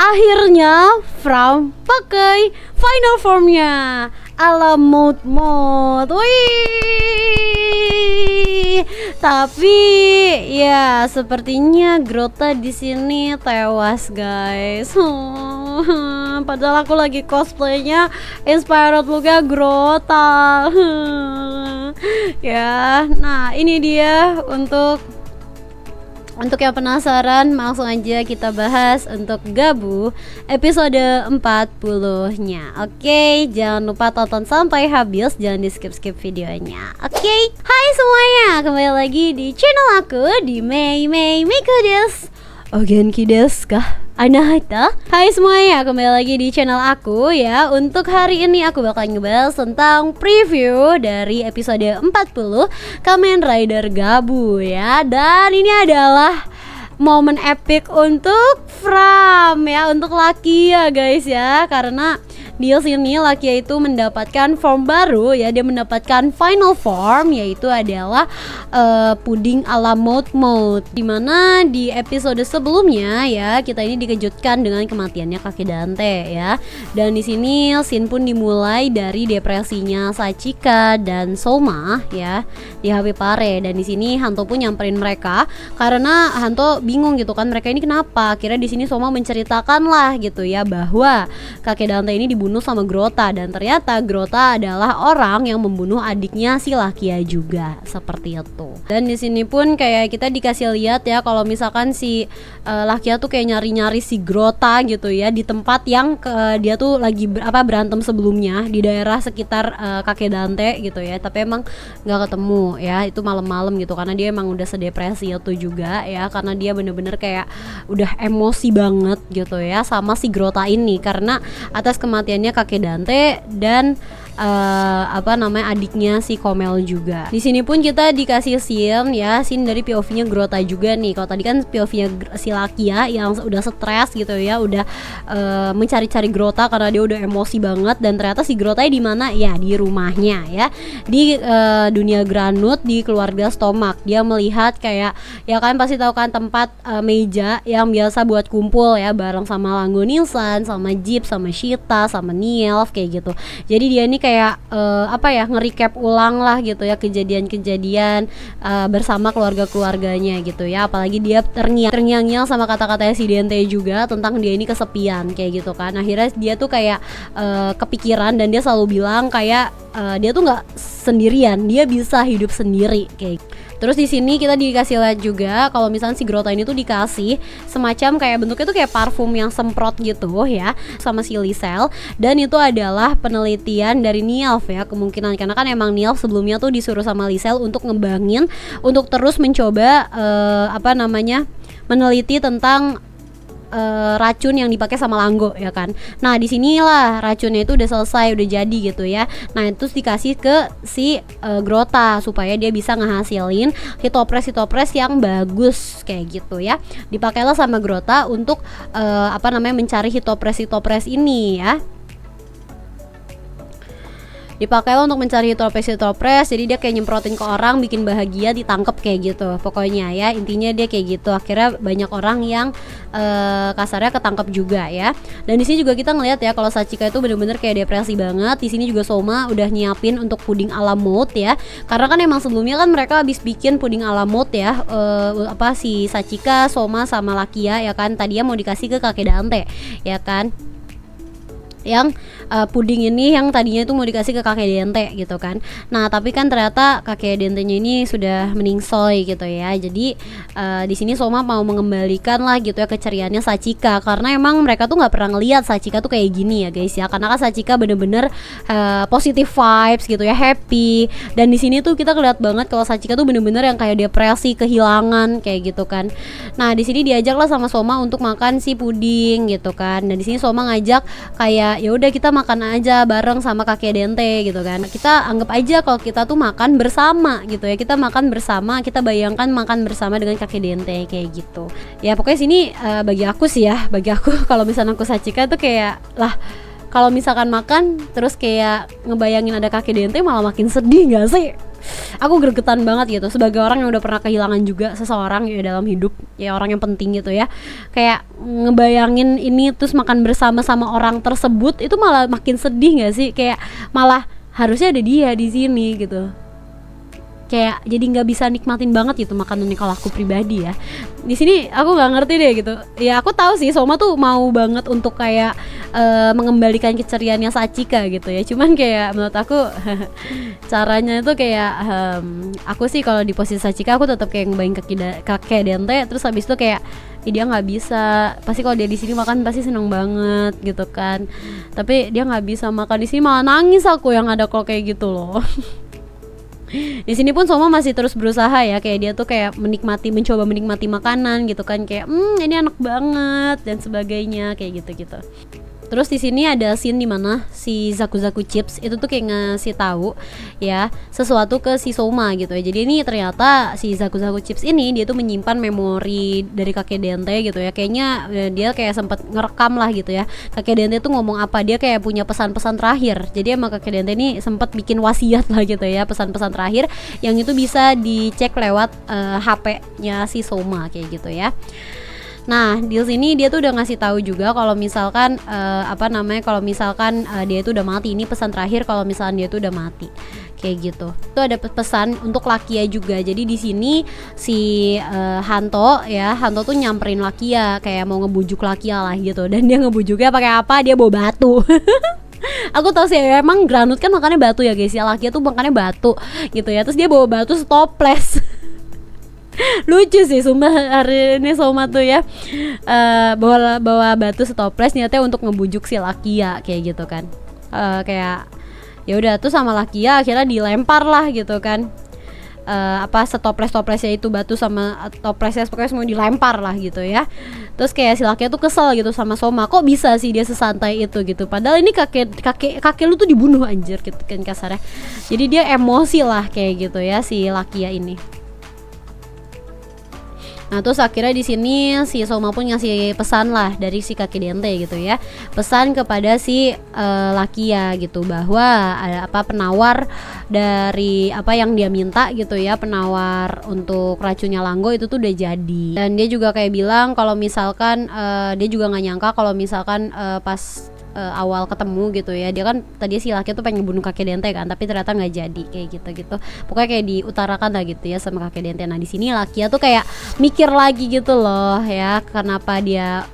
akhirnya Fram pakai final formnya ala mode. Wih. Tapi ya sepertinya Grota di sini tewas, guys. Padahal aku lagi cosplaynya Inspired Looknya Grota. Ya, nah ini dia untuk yang penasaran, langsung aja kita bahas untuk Gabu episode 40-nya. Oke, jangan lupa tonton sampai habis, jangan di skip videonya. Oke, hai semuanya, kembali lagi di channel aku di Mei Miku desu. Genki desu ka? Anahita. Hai semuanya, kembali lagi di channel aku ya. Untuk hari ini aku bakal ngebahas tentang preview dari episode 40 Kamen Rider Gabu ya. Dan ini adalah momen epic untuk Fram ya, untuk Lakia guys ya. Karena di sini Lakia itu mendapatkan form baru ya, dia mendapatkan final form, yaitu adalah puding ala mode. Dimana di episode sebelumnya ya kita ini dikejutkan dengan kematiannya kakek Dante ya. Dan di sini scene pun dimulai dari depresinya Sachika dan Soma ya di HP Pare. Dan di sini Hanto pun nyamperin mereka karena Hanto bingung gitu kan, mereka ini kenapa. Akhirnya di sini Soma menceritakan lah gitu ya bahwa kakek Dante ini dibunuh sama Grota, dan ternyata Grota adalah orang yang membunuh adiknya si Lakia juga, seperti itu. Dan di sini pun kayak kita dikasih lihat ya kalau misalkan si Lakia tuh kayak nyari-nyari si Grota gitu ya di tempat yang dia tuh lagi berantem sebelumnya di daerah sekitar kakek Dante gitu ya, tapi emang nggak ketemu ya, itu malam-malam gitu karena dia emang udah sedepresi itu juga ya, karena dia bener-bener kayak udah emosi banget gitu ya sama si Grota ini karena atas kematiannya kakek Dante dan adiknya si Komel juga. Di sini pun kita dikasih scene ya, scene dari POV-nya Grota juga nih. Kalau tadi kan POV-nya si Lakia yang udah stres gitu ya, udah mencari-cari Grota karena dia udah emosi banget, dan ternyata si Grota di mana ya, di rumahnya ya, di dunia Granut, di keluarga Stomak. Dia melihat kayak ya kan pasti tahu kan tempat meja yang biasa buat kumpul ya bareng sama Langonisan, sama Jeep, sama Shita, sama Nielf kayak gitu. Jadi dia ini kayak nge-recap ulang lah gitu ya kejadian-kejadian bersama keluarga-keluarganya gitu ya. Apalagi dia terngiang-ngiang sama kata-katanya si Dente juga tentang dia ini kesepian kayak gitu kan. Akhirnya dia tuh kayak kepikiran, dan dia selalu bilang kayak dia tuh nggak sendirian, dia bisa hidup sendiri kayak. Terus di sini kita dikasih lihat juga kalau misalnya si Grota ini tuh dikasih semacam kayak bentuknya tuh kayak parfum yang semprot gitu ya sama si Lisel, dan itu adalah penelitian dari Nielf ya kemungkinan, karena kan emang Nielf sebelumnya tuh disuruh sama Lisel untuk ngembangin, untuk terus mencoba meneliti tentang racun yang dipakai sama Langgo ya kan. Nah disinilah racunnya itu udah selesai, udah jadi gitu ya. Nah itu dikasih ke si Grota supaya dia bisa ngehasilin hitopres yang bagus kayak gitu ya. Dipakailah sama Grota untuk mencari hitopres ini ya. Dipakailah untuk mencari hitopres, jadi dia kayak nyemprotin ke orang, bikin bahagia, ditangkep kayak gitu pokoknya ya, intinya dia kayak gitu. Akhirnya banyak orang yang kasarnya ketangkep juga ya. Dan di sini juga kita ngelihat ya kalau Sachika itu bener-bener kayak depresi banget. Di sini juga Soma udah nyiapin untuk puding ala mode ya, karena kan emang sebelumnya kan mereka habis bikin puding ala mode ya, si Sachika, Soma sama Lakia ya kan, tadinya mau dikasih ke kakek Dante ya kan, yang puding ini yang tadinya itu mau dikasih ke kakek Dente gitu kan. Nah tapi kan ternyata kakek Dentenya ini sudah meningsoy gitu ya. Jadi di sini Soma mau mengembalikan lah gitu ya keceriaannya Sachika, karena emang mereka tuh nggak pernah ngeliat Sachika tuh kayak gini ya guys ya, karena kan Sachika bener-bener positive vibes gitu ya, happy. Dan di sini tuh kita ngeliat banget kalau Sachika tuh bener-bener yang kayak depresi, kehilangan kayak gitu kan. Nah di sini diajak lah sama Soma untuk makan si puding gitu kan. Dan di sini Soma ngajak kayak ya udah kita makan aja bareng sama kakek Dente gitu kan. Kita anggap aja kalau kita tuh makan bersama gitu ya. Kita makan bersama, kita bayangkan makan bersama dengan kakek Dente kayak gitu. Ya pokoknya sini bagi aku sih ya, bagi aku kalau misalnya aku Sachika tuh kayak lah, kalau misalkan makan terus kayak ngebayangin ada kakek Dente malah makin sedih gak sih? aku gregetan banget gitu sebagai orang yang udah pernah kehilangan juga seseorang ya dalam hidup, ya orang yang penting gitu ya. Kayak ngebayangin ini terus makan bersama sama orang tersebut itu malah makin sedih gak sih? Kayak malah harusnya ada dia di sini gitu. Kayak jadi nggak bisa nikmatin banget gitu makanannya kalau aku pribadi ya. Di sini aku nggak ngerti deh gitu. Ya aku tahu sih Soma tuh mau banget untuk kayak mengembalikan keceriaannya Sachika gitu ya. Cuman kayak menurut aku caranya itu kayak aku sih kalau di posisi Sachika aku tetap kayak ngebayang kakek Dente, terus habis itu kayak dia nggak bisa, pasti kalau dia di sini makan pasti seneng banget gitu kan. Tapi dia nggak bisa makan di sini, malah nangis aku yang ada kalau kayak gitu loh. Di sini pun Soma masih terus berusaha ya, kayak dia tuh kayak mencoba menikmati makanan gitu kan, kayak ini enak banget dan sebagainya kayak gitu-gitu. Terus di sini ada scene di mana si Zaku Chips itu tuh kayak ngasih tahu ya sesuatu ke si Soma gitu ya. Jadi ini ternyata si Zaku Chips ini dia tuh menyimpan memori dari kakek Dente gitu ya. Kayaknya dia kayak sempat ngerekam lah gitu ya. Kakek Dente tuh ngomong apa, dia kayak punya pesan-pesan terakhir. Jadi emang kakek Dente ini sempat bikin wasiat lah gitu ya, pesan-pesan terakhir yang itu bisa dicek lewat HP-nya si Soma kayak gitu ya. Nah di sini dia tuh udah ngasih tahu juga kalau misalkan kalau misalkan dia itu udah mati. Ini pesan terakhir kalau misalkan dia tuh udah mati kayak gitu. Itu ada pesan untuk Lakia juga. Jadi di sini si Hanto tuh nyamperin Lakia kayak mau ngebujuk Lakia lah gitu. Dan dia ngebujuknya pakai apa? Dia bawa batu. Aku tahu sih emang Granut kan makannya batu ya guys ya. Lakia tuh makannya batu gitu ya. Terus dia bawa batu stoples. Lucu sih sumpah hari ini Soma tuh ya bawa batu stoples niatnya untuk ngebujuk si Lakia kayak gitu kan. Kayak ya udah tuh sama Lakia akhirnya dilempar lah gitu kan. Stoplesnya itu batu sama toplesnya pokoknya semua dilempar lah gitu ya. Terus kayak si Lakia tuh kesel gitu sama Soma, kok bisa sih dia sesantai itu gitu, padahal ini kakek lu tuh dibunuh anjir gitu kan kasarnya. Jadi dia emosi lah kayak gitu ya si Lakia ini. Nah terus akhirnya di sini si Soma pun ngasih pesan lah dari si kakek Dente gitu ya, pesan kepada si Lakia gitu bahwa ada penawar dari apa yang dia minta gitu ya, penawar untuk racunnya Langgo itu tuh udah jadi. Dan dia juga kayak bilang kalau misalkan dia juga nggak nyangka kalau misalkan pas awal ketemu gitu ya, dia kan tadi si Lakia tuh pengen ngebunuh kakek Dente kan, tapi ternyata nggak jadi kayak gitu. Pokoknya kayak diutarakan lah gitu ya sama kakek Dente. Nah di sini Lakia tuh kayak mikir lagi gitu loh ya, kenapa dia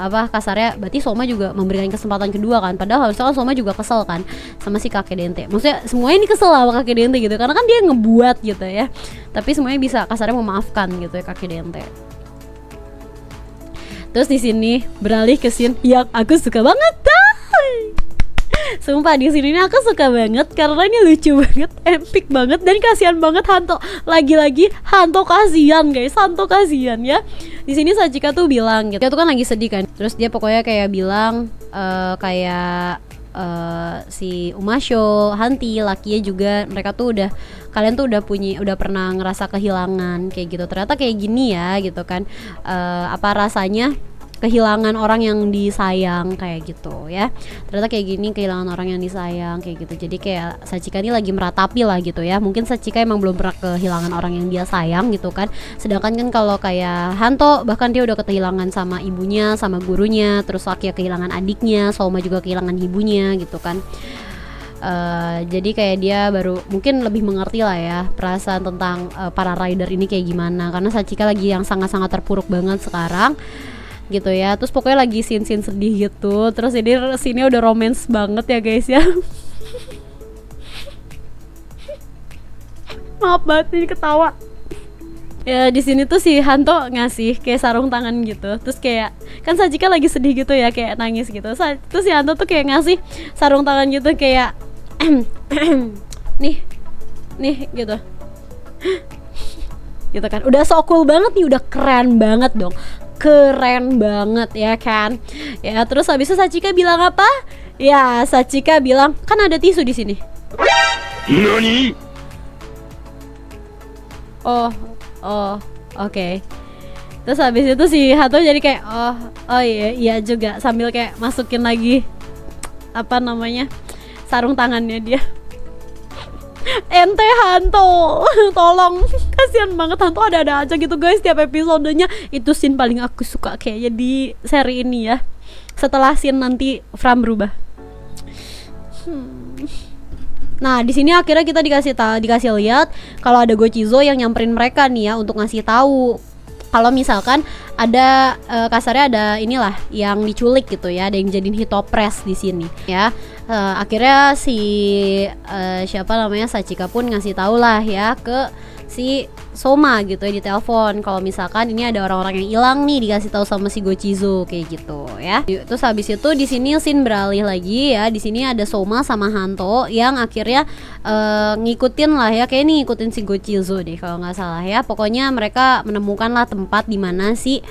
kasarnya berarti Soma juga memberikan kesempatan kedua kan, padahal harusnya kan Soma juga kesel kan sama si kakek Dente. Maksudnya semuanya ini kesel sama kakek Dente gitu, karena kan dia ngebuat gitu ya, tapi semuanya bisa kasarnya memaafkan gitu ya kakek Dente. Terus di sini beralih ke scene yang aku suka banget. Sumpah di sini aku suka banget karena ini lucu banget, epic banget, dan kasihan banget Hanto. Lagi-lagi Hanto kasihan guys, Hanto kasihan ya. Di sini Sachika tuh bilang gitu, dia tuh kan lagi sedih kan. Terus dia pokoknya kayak bilang si Umasho, Hanti, Lakia juga, mereka tuh kalian tuh udah pernah ngerasa kehilangan kayak gitu. Ternyata kayak gini ya gitu kan. Apa rasanya kehilangan orang yang disayang kayak gitu ya. Ternyata kayak gini kehilangan orang yang disayang kayak gitu. Jadi kayak Sachika ini lagi meratapi lah gitu ya. Mungkin Sachika emang belum pernah kehilangan orang yang dia sayang gitu kan. Sedangkan kan kalau kayak Hanto bahkan dia udah kehilangan sama ibunya, sama gurunya, terus Lakia kehilangan adiknya, Soma juga kehilangan ibunya gitu kan. Jadi kayak dia baru mungkin lebih mengerti lah ya perasaan tentang para rider ini kayak gimana, karena Sachika lagi yang sangat-sangat terpuruk banget sekarang gitu ya. Terus pokoknya lagi scene sedih gitu. Terus ini scene udah romance banget ya guys ya. Maaf banget ini ketawa. Ya di sini tuh si Hanto ngasih kayak sarung tangan gitu. Terus kayak kan Sachika lagi sedih gitu ya, kayak nangis gitu. Terus si Hanto tuh kayak ngasih sarung tangan gitu kayak nih gitu. Gitu kan. Udah so cool banget nih, udah keren banget dong. Keren banget ya kan. Ya terus habis itu Sachika bilang apa? Ya Sachika bilang kan ada tisu di sini. Nani? Oh oke. Terus habis itu si Hato jadi kayak oh iya juga, sambil kayak masukin lagi sarung tangannya dia. ente Hanto. Tolong, kasihan banget Hanto ada-ada aja gitu guys tiap episodenya. Itu scene paling aku suka kayaknya di seri ini ya. Setelah scene nanti Fram berubah. Nah, di sini akhirnya kita dikasih lihat kalau ada Gochizo yang nyamperin mereka nih ya untuk ngasih tahu kalau misalkan ada kasarnya ada inilah yang diculik gitu ya, ada yang jadiin hitopres di sini ya. Akhirnya si siapa namanya Sachika pun ngasih tahu lah ya ke si Soma gitu ya di telepon kalau misalkan ini ada orang-orang yang hilang nih, dikasih tahu sama si Gochizo kayak gitu ya. Terus habis itu di sini scene beralih lagi ya. Di sini ada Soma sama Hanto yang akhirnya ngikutin lah ya, kayak nih ngikutin si Gochizo deh kalau nggak salah ya. Pokoknya mereka menemukan lah tempat di mana si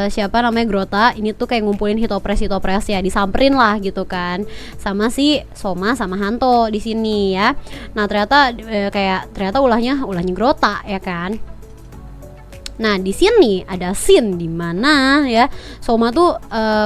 siapa namanya Grota ini tuh kayak ngumpulin hitopres ya, disamperin lah gitu kan sama si Soma sama Hanto di sini ya. Nah ternyata ternyata ulahnya Grota ya kan. Nah di sini ada scene di mana ya Soma tuh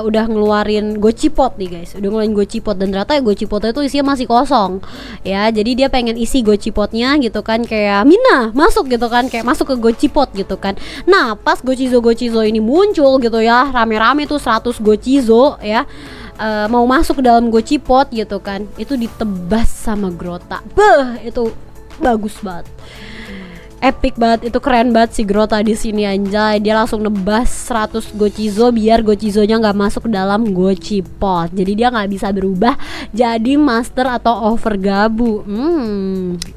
udah ngeluarin Gochipot nih guys, udah ngeluarin Gochipot dan ternyata Gochipotnya tuh isinya masih kosong ya. Jadi dia pengen isi Gochipotnya gitu kan, kayak Mina masuk gitu kan, kayak masuk ke Gochipot gitu kan. Nah pas Gochizo ini muncul gitu ya, rame-rame tuh 100 Gochizo ya, mau masuk ke dalam Gochipot gitu kan, itu ditebas sama Grota. Beuh, itu bagus banget, epic banget, itu keren banget si Grota di sini anjay. Dia langsung nebas 100 Gochizo biar Gochizonya nggak masuk ke dalam Gochipot. Jadi dia nggak bisa berubah jadi master atau overgabu.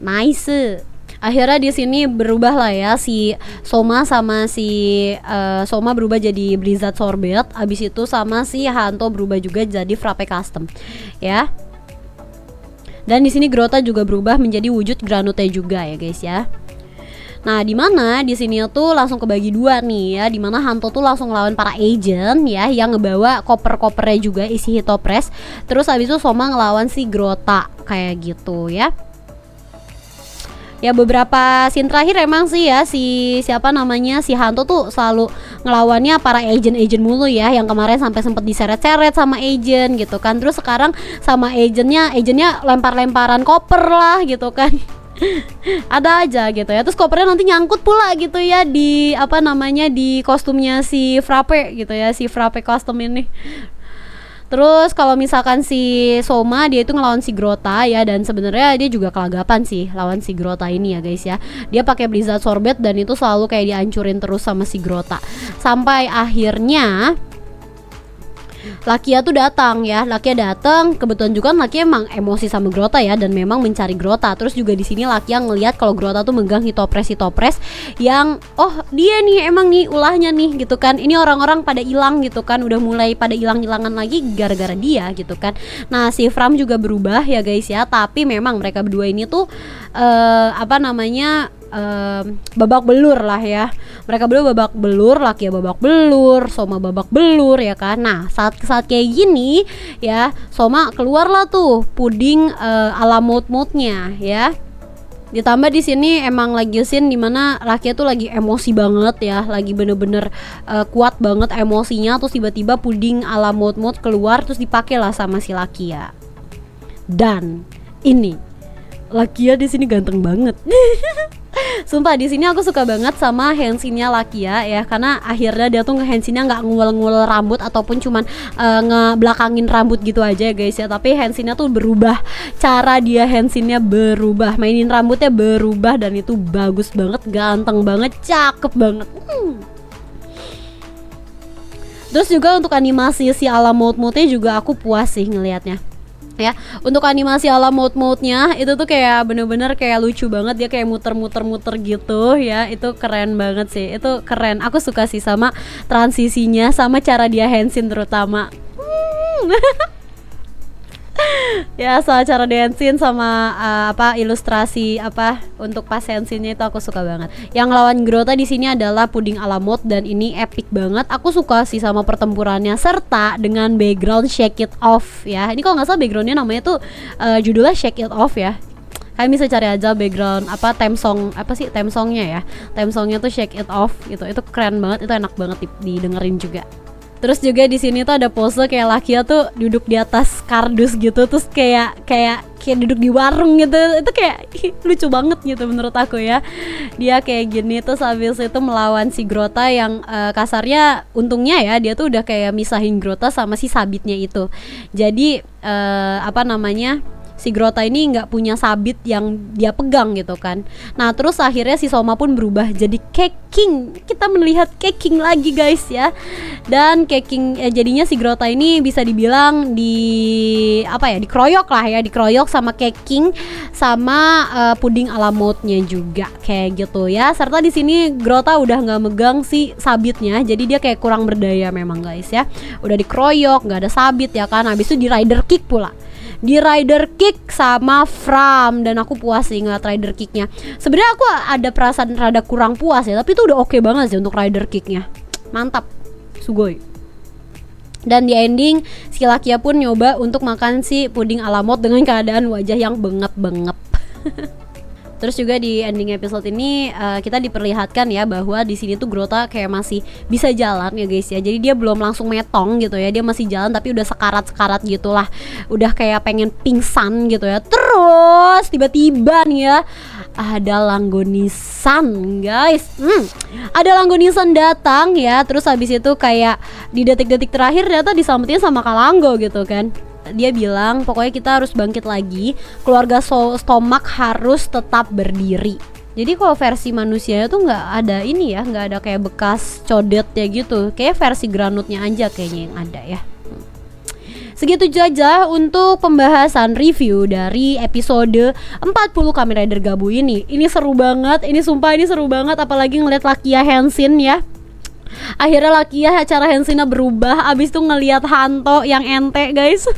Nice. Akhirnya di sini berubah lah ya si Soma sama si Soma berubah jadi Blizzard Sorbet. Abis itu sama si Hanto berubah juga jadi Frappe Custom ya. Dan di sini Grota juga berubah menjadi wujud Granute juga ya guys ya. Nah, di mana di sini tuh langsung kebagi dua nih ya, di mana Hanto tuh langsung lawan para agent ya yang ngebawa koper-kopernya juga isi hitopres. Terus habis itu Soma ngelawan si Grota kayak gitu ya. Ya beberapa scene terakhir emang sih ya si siapa namanya si Hanto tuh selalu ngelawannya para agent mulu ya, yang kemarin sampai sempet diseret-seret sama agent gitu kan. Terus sekarang sama agentnya lempar-lemparan koper lah gitu kan. Ada aja gitu ya. Terus kopernya nanti nyangkut pula gitu ya di apa namanya di kostumnya si Frappe gitu ya, si Frappe kostum ini. Terus kalau misalkan si Soma dia itu ngelawan si Grota ya, dan sebenarnya dia juga kelagapan sih lawan si Grota ini ya guys ya. Dia pakai Blizzard Sorbet dan itu selalu kayak dihancurin terus sama si Grota. Sampai akhirnya Lakia tuh datang ya, Lakia datang. Kebetulan juga Lakia emang emosi sama Grota ya, dan memang mencari Grota. Terus juga di sini Lakia ngelihat kalau Grota tuh megang hitopres yang dia nih emang nih ulahnya nih gitu kan. Ini orang-orang pada hilang gitu kan, udah mulai pada hilang-hilangan lagi gara-gara dia gitu kan. Nah si Fram juga berubah ya guys ya, tapi memang mereka berdua ini tuh babak belur lah ya. Mereka berdua babak belur, Lakia babak belur, Soma babak belur ya kan. Nah saat kayak gini ya, Soma keluarlah tuh puding ala mood-moodnya ya. Ditambah di sini emang lagi scene dimana Lakia tuh lagi emosi banget ya, lagi bener-bener kuat banget emosinya. Terus tiba-tiba puding ala mood keluar, terus dipakai lah sama si Lakia. Dan ini Lakia di sini ganteng banget. Sumpah di sini aku suka banget sama handsinnya Lakia ya, karena akhirnya dia tuh handsinnya nggak ngulel-ngulel rambut ataupun cuman ngebelakangin rambut gitu aja ya guys ya, tapi handsinnya tuh berubah, cara dia handsinnya berubah, mainin rambutnya berubah, dan itu bagus banget, ganteng banget, cakep banget. Terus juga untuk animasi si ala mood-moodnya juga aku puas sih ngelihatnya ya. Untuk animasi ala mood-moodnya itu tuh kayak bener-bener kayak lucu banget, dia kayak muter-muter gitu ya. Itu keren banget sih, itu keren, aku suka sih sama transisinya, sama cara dia handsin terutama. Ya soal cara dancing sama ilustrasi untuk pas handsinnya itu aku suka banget. Yang lawan Grota di sini adalah puding ala mod, dan ini epic banget. Aku suka sih sama pertempurannya serta dengan background Shake It Off ya. Ini kalau nggak salah backgroundnya namanya tuh judulnya Shake It Off ya. Kalian bisa cari aja background theme songnya ya. Theme songnya tuh Shake It Off gitu. Itu keren banget, itu enak banget didengerin juga. Terus juga di sini tuh ada pose kayak Lakia tuh duduk di atas kardus gitu, terus kayak duduk di warung gitu. Itu kayak lucu banget gitu menurut aku ya. Dia kayak gini terus habis itu melawan si Grota yang kasarnya untungnya ya dia tuh udah kayak misahin Grota sama si sabitnya itu. Jadi si Grota ini nggak punya sabit yang dia pegang gitu kan. Nah terus akhirnya si Soma pun berubah jadi Keking. Kita melihat Keking lagi guys ya. Dan Keking jadinya si Grota ini bisa dibilang dikeroyok sama Keking sama puding alamotnya juga kayak gitu ya. Serta di sini Grota udah nggak megang si sabitnya, jadi dia kayak kurang berdaya memang guys ya. Udah dikeroyok, nggak ada sabit ya kan. Habis itu di rider kick pula. Di rider kick sama Fram, dan aku puas sih ngeliat rider kicknya. Sebenarnya aku ada perasaan rada kurang puas ya, tapi itu udah oke banget sih untuk rider kicknya. Mantap, sugoi. Dan di ending si Lakia pun nyoba untuk makan si puding alamot dengan keadaan wajah yang bengep-bengep. Terus juga di ending episode ini kita diperlihatkan ya bahwa di sini tuh Grota kayak masih bisa jalan ya guys ya. Jadi dia belum langsung metong gitu ya. Dia masih jalan tapi udah sekarat-sekarat gitulah. Udah kayak pengen pingsan gitu ya. Terus tiba-tiba nih ya ada Langgonisan guys. Ada Langgonisan datang ya. Terus habis itu kayak di detik-detik terakhir ternyata diselamatin sama Kalanggo gitu kan. Dia bilang pokoknya kita harus bangkit lagi, keluarga Stomak harus tetap berdiri. Jadi kalau versi manusianya tuh nggak ada ini ya, nggak ada kayak bekas codet ya gitu. Kayak versi granutnya aja kayaknya yang ada ya. Segitu aja untuk pembahasan review dari episode 40 Kamen Rider Gabu ini. Ini seru banget, ini sumpah ini seru banget, apalagi ngeliat Lakia Henshin ya. Akhirnya Lakia cara Henshina berubah. Abis itu ngelihat Hanto yang ente guys.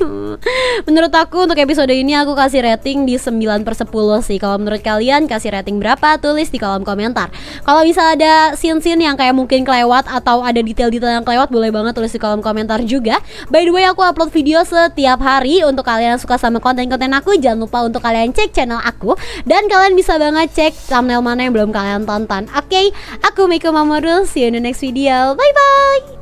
Menurut aku untuk episode ini aku kasih rating di 9/10 sih. Kalau menurut kalian kasih rating berapa? Tulis di kolom komentar. Kalau bisa ada scene-scene yang kayak mungkin kelewat atau ada detail-detail yang kelewat, boleh banget tulis di kolom komentar juga. By the way aku upload video setiap hari. Untuk kalian yang suka sama konten-konten aku, jangan lupa untuk kalian cek channel aku. Dan kalian bisa banget cek thumbnail mana yang belum kalian tonton. Oke, aku Meiko Mamoru. See you in the next video. Bye bye.